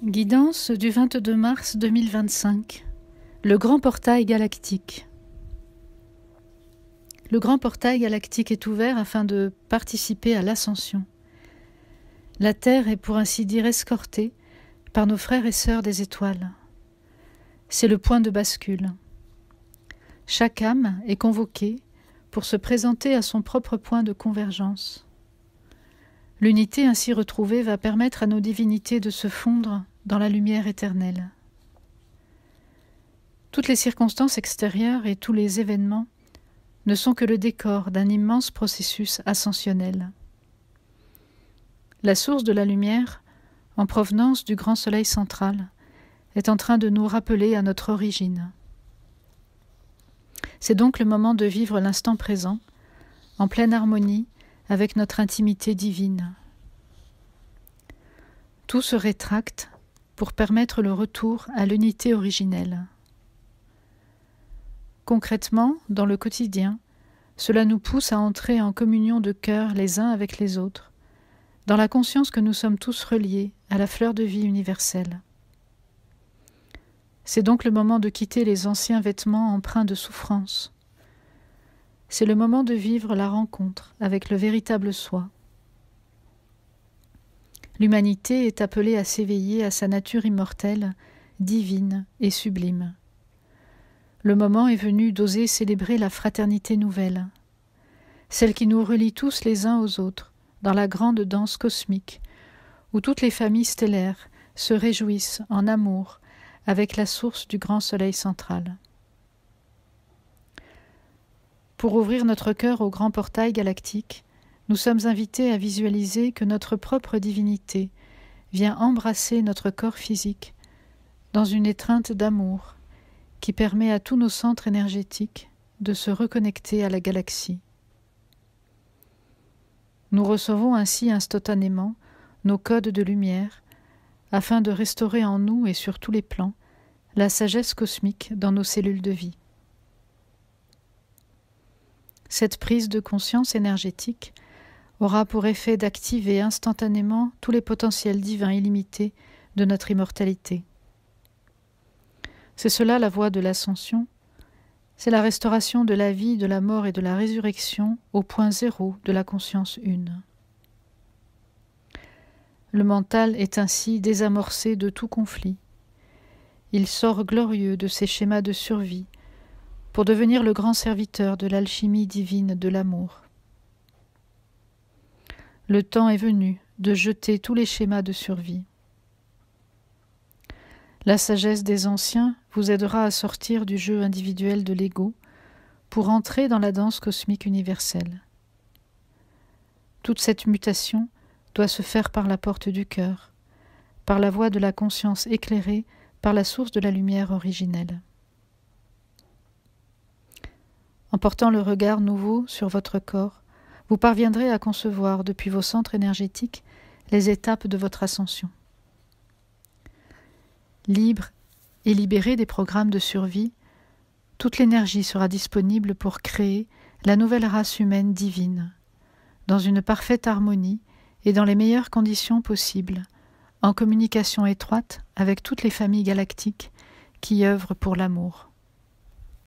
Guidance du 22 mars 2025. Le grand portail galactique. Le grand portail galactique est ouvert afin de participer à l'ascension. La Terre est pour ainsi dire escortée par nos frères et sœurs des étoiles. C'est le point de bascule. Chaque âme est convoquée pour se présenter à son propre point de convergence. L'unité ainsi retrouvée va permettre à nos divinités de se fondre dans la lumière éternelle. Toutes les circonstances extérieures et tous les événements ne sont que le décor d'un immense processus ascensionnel. La source de la lumière, en provenance du grand soleil central, est en train de nous rappeler à notre origine. C'est donc le moment de vivre l'instant présent, en pleine harmonie avec notre intimité divine. Tout se rétracte pour permettre le retour à l'unité originelle. Concrètement, dans le quotidien, cela nous pousse à entrer en communion de cœur les uns avec les autres, dans la conscience que nous sommes tous reliés à la fleur de vie universelle. C'est donc le moment de quitter les anciens vêtements empreints de souffrance. C'est le moment de vivre la rencontre avec le véritable soi. L'humanité est appelée à s'éveiller à sa nature immortelle, divine et sublime. Le moment est venu d'oser célébrer la fraternité nouvelle, celle qui nous relie tous les uns aux autres dans la grande danse cosmique, où toutes les familles stellaires se réjouissent en amour avec la source du grand soleil central. Pour ouvrir notre cœur au grand portail galactique, nous sommes invités à visualiser que notre propre divinité vient embrasser notre corps physique dans une étreinte d'amour qui permet à tous nos centres énergétiques de se reconnecter à la galaxie. Nous recevons ainsi instantanément nos codes de lumière afin de restaurer en nous et sur tous les plans la sagesse cosmique dans nos cellules de vie. Cette prise de conscience énergétique aura pour effet d'activer instantanément tous les potentiels divins illimités de notre immortalité. C'est cela la voie de l'ascension, c'est la restauration de la vie, de la mort et de la résurrection au point zéro de la conscience une. Le mental est ainsi désamorcé de tout conflit. Il sort glorieux de ses schémas de survie pour devenir le grand serviteur de l'alchimie divine de l'amour. Le temps est venu de jeter tous les schémas de survie. La sagesse des anciens vous aidera à sortir du jeu individuel de l'ego pour entrer dans la danse cosmique universelle. Toute cette mutation doit se faire par la porte du cœur, par la voie de la conscience éclairée par la source de la lumière originelle. En portant le regard nouveau sur votre corps, vous parviendrez à concevoir depuis vos centres énergétiques les étapes de votre ascension. Libre et libéré des programmes de survie, toute l'énergie sera disponible pour créer la nouvelle race humaine divine, dans une parfaite harmonie et dans les meilleures conditions possibles, en communication étroite avec toutes les familles galactiques qui œuvrent pour l'amour.